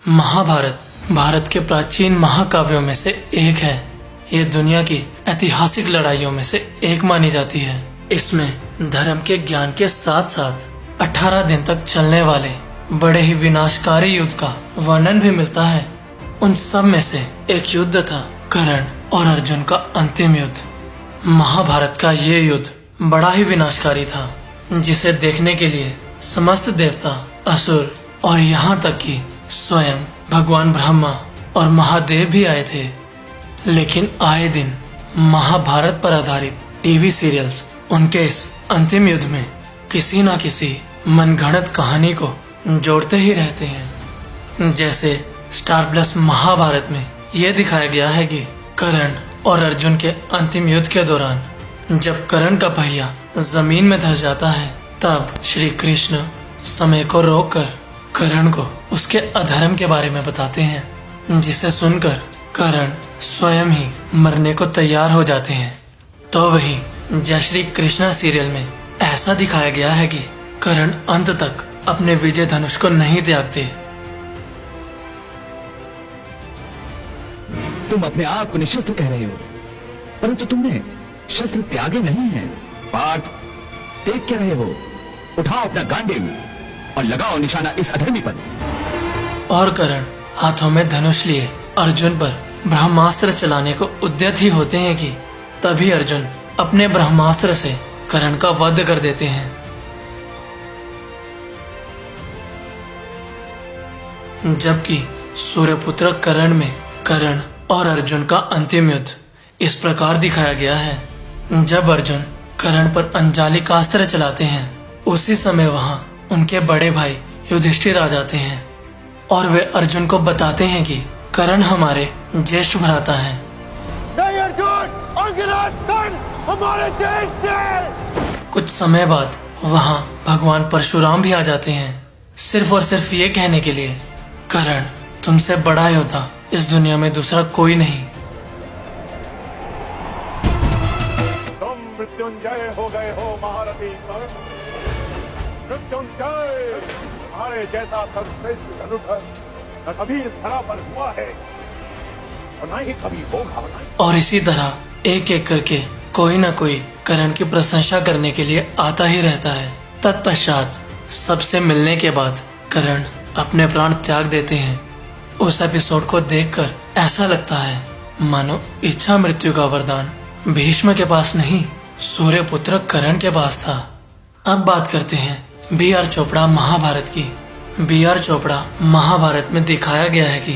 महाभारत भारत के प्राचीन महाकाव्यों में से एक है। ये दुनिया की ऐतिहासिक लड़ाइयों में से एक मानी जाती है। इसमें धर्म के ज्ञान के साथ साथ 18 दिन तक चलने वाले बड़े ही विनाशकारी युद्ध का वर्णन भी मिलता है। उन सब में से एक युद्ध था कर्ण और अर्जुन का अंतिम युद्ध। महाभारत का ये युद्ध बड़ा ही विनाशकारी था, जिसे देखने के लिए समस्त देवता, असुर और यहाँ तक कि स्वयं भगवान ब्रह्मा और महादेव भी आए थे। लेकिन आए दिन महाभारत पर आधारित टीवी सीरियल्स उनके इस अंतिम युद्ध में किसी न किसी मनगढ़ंत कहानी को जोड़ते ही रहते हैं। जैसे स्टार प्लस महाभारत में यह दिखाया गया है कि कर्ण और अर्जुन के अंतिम युद्ध के दौरान जब कर्ण का पहिया जमीन में धंस जाता है, तब श्री कृष्ण समय को रोककर कर्ण को उसके अधर्म के बारे में बताते हैं, जिसे सुनकर कर्ण स्वयं ही मरने को तैयार हो जाते हैं। तो वहीं जय श्री कृष्णा सीरियल में ऐसा दिखाया गया है कि कर्ण अंत तक अपने विजय धनुष को नहीं त्यागते। तुम अपने आप को निशस्त्र कह रहे हो, परंतु तुमने शस्त्र त्यागे नहीं है। पार्थ, देख क्या रहे हो? उठाओ अपना गांडीव और लगाओ निशाना इस अधर्मी पर। और कर्ण हाथों में धनुष लिए अर्जुन पर ब्रह्मास्त्र चलाने को उद्यत ही होते हैं कि तभी अर्जुन अपने ब्रह्मास्त्र से कर्ण का वध कर देते हैं। जबकि सूर्यपुत्र कर्ण में कर्ण और अर्जुन का अंतिम युद्ध इस प्रकार दिखाया गया है। जब अर्जुन कर्ण पर अंजालिकास्त्र चलाते हैं, उसी समय वहां उनके बड़े भाई युधिष्ठिर आ जाते हैं और वे अर्जुन को बताते हैं कि कर्ण हमारे ज्येष्ठ भ्राता हैं। नहीं अर्जुन, हमारे देश के। कुछ समय बाद वहां भगवान परशुराम भी आ जाते हैं, सिर्फ और सिर्फ ये कहने के लिए, कर्ण तुमसे बड़ा योद्धा इस दुनिया में दूसरा कोई नहीं। तुम मृत्युंजय हो गए हो महारथी कर्ण। मृत्युंजय, तुम्हारे जैसा सर्वश्रेष्ठ धनुधर न कभी इस धरा पर हुआ है और न ही कभी होगा। और इसी तरह एक एक करके कोई ना कोई कर्ण की प्रशंसा करने के लिए आता ही रहता है। तत्पश्चात सबसे मिलने के बाद कर्ण अपने प्राण त्याग देते हैं। उस एपिसोड को देखकर ऐसा लगता है मानो इच्छा मृत्यु का वरदान भीष्म के पास नहीं, सूर्यपुत्र कर्ण के पास था। अब बात करते हैं बी.आर. चोपड़ा महाभारत की। बी.आर. चोपड़ा महाभारत में दिखाया गया है कि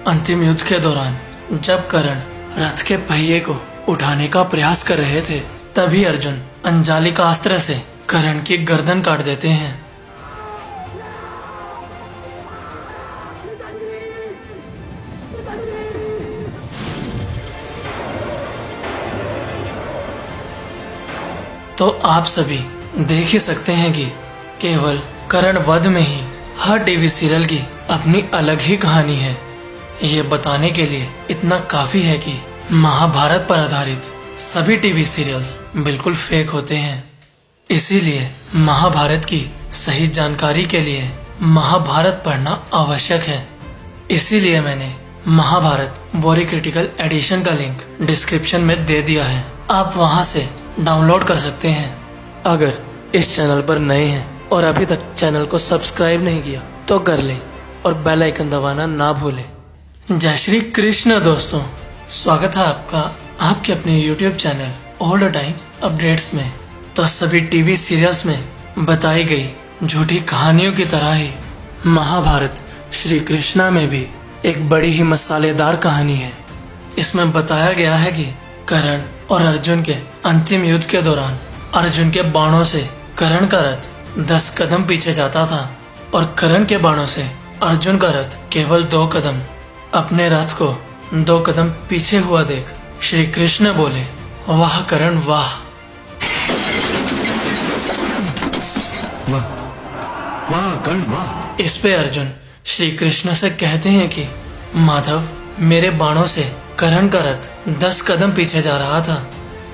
अंतिम युद्ध के दौरान जब कर्ण रथ के पहिए को उठाने का प्रयास कर रहे थे, तभी अर्जुन अंजालिका अस्त्र से कर्ण की गर्दन काट देते हैं। तो आप सभी देख ही सकते हैं कि केवल कर्ण वध में ही हर टीवी सीरियल की अपनी अलग ही कहानी है। ये बताने के लिए इतना काफी है कि महाभारत पर आधारित सभी टीवी सीरियल्स बिल्कुल फेक होते हैं। इसीलिए महाभारत की सही जानकारी के लिए महाभारत पढ़ना आवश्यक है। इसीलिए मैंने महाभारत बोरी क्रिटिकल एडिशन का लिंक डिस्क्रिप्शन में दे दिया है, आप वहां से डाउनलोड कर सकते हैं। अगर इस चैनल पर नए हैं और अभी तक चैनल को सब्सक्राइब नहीं किया तो कर लें और बेल आइकन दबाना ना भूलें। जय श्री कृष्ण दोस्तों, स्वागत है आपका आपके अपने YouTube channel all the time updates में। तो सभी टीवी सीरियल्स में बताई गई झूठी कहानियों की तरह ही महाभारत श्री कृष्णा में भी एक बड़ी ही मसालेदार कहानी है। इसमें बताया गया है कि कर्ण और अर्जुन के अंतिम युद्ध के दौरान अर्जुन के बाणों से कर्ण का रथ 10 कदम पीछे जाता था और कर्ण के बाणों से अर्जुन का रथ केवल 2 कदम। अपने रथ को 2 कदम पीछे हुआ देख श्री कृष्ण बोले, वाह कर्ण वाह। वाह वाह कर्ण वाह। इस पे अर्जुन श्री कृष्ण से कहते हैं कि माधव, मेरे बाणों से कर्ण का रथ 10 कदम पीछे जा रहा था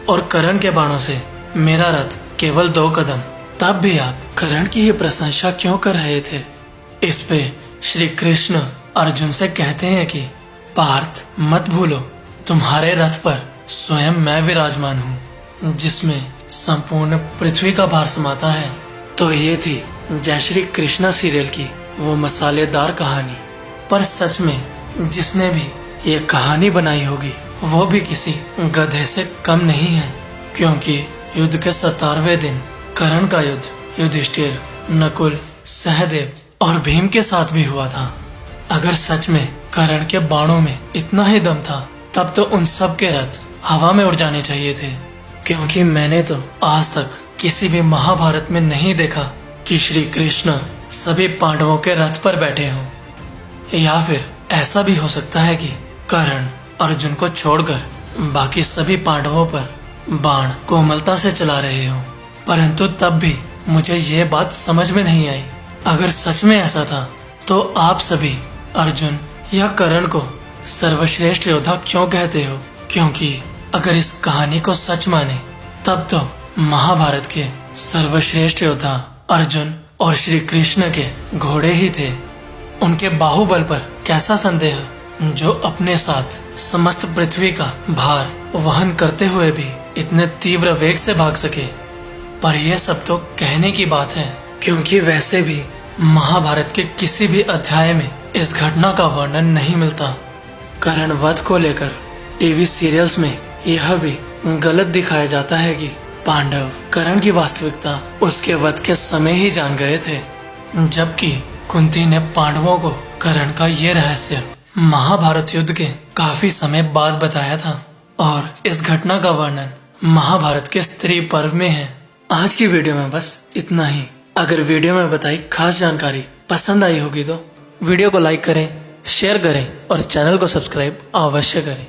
और कर्ण के बाणों से मेरा रथ केवल 2 कदम। तब भी आप कर्ण की ही प्रशंसा क्यों कर रहे थे? इस पे श्री कृष्ण अर्जुन से कहते हैं कि पार्थ मत भूलो, तुम्हारे रथ पर स्वयं मैं विराजमान हूँ जिसमें संपूर्ण पृथ्वी का भार समाता है। तो ये थी जय श्री कृष्णा सीरियल की वो मसालेदार कहानी। पर सच में जिसने भी ये कहानी बनाई होगी वो भी किसी गधे से कम नहीं है, क्योंकि युद्ध के 17वें दिन कर्ण का युद्ध युधिष्ठिर, नकुल, सहदेव और भीम के साथ भी हुआ था। अगर सच में कर्ण के बाणों में इतना ही दम था तब तो उन सब के रथ हवा में उड़ जाने चाहिए थे, क्योंकि मैंने तो आज तक किसी भी महाभारत में नहीं देखा कि श्री कृष्ण सभी पांडवों के रथ पर बैठे हों। या फिर ऐसा भी हो सकता है कि कर्ण अर्जुन को छोड़कर बाकी सभी पांडवों पर बाण कोमलता से चला रहे हों, परंतु तब भी मुझे ये बात समझ में नहीं आई। अगर सच में ऐसा था तो आप सभी अर्जुन या कर्ण को सर्वश्रेष्ठ योद्धा क्यों कहते हो? क्योंकि अगर इस कहानी को सच माने तब तो महाभारत के सर्वश्रेष्ठ योद्धा अर्जुन और श्री कृष्ण के घोड़े ही थे। उनके बाहुबल पर कैसा संदेह जो अपने साथ समस्त पृथ्वी का भार वहन करते हुए भी इतने तीव्र वेग से भाग सके। पर यह सब तो कहने की बात है, क्योंकि वैसे भी महाभारत के किसी भी अध्याय में इस घटना का वर्णन नहीं मिलता। कर्ण वध को लेकर टीवी सीरियल्स में यह भी गलत दिखाया जाता है कि पांडव कर्ण की वास्तविकता उसके वध के समय ही जान गए थे, जबकि कुंती ने पांडवों को कर्ण का ये रहस्य महाभारत युद्ध के काफी समय बाद बताया था। और इस घटना का वर्णन महाभारत के स्त्री पर्व में है। आज की वीडियो में बस इतना ही। अगर वीडियो में बताई खास जानकारी पसंद आई होगी तो वीडियो को लाइक करें, शेयर करें और चैनल को सब्सक्राइब अवश्य करें।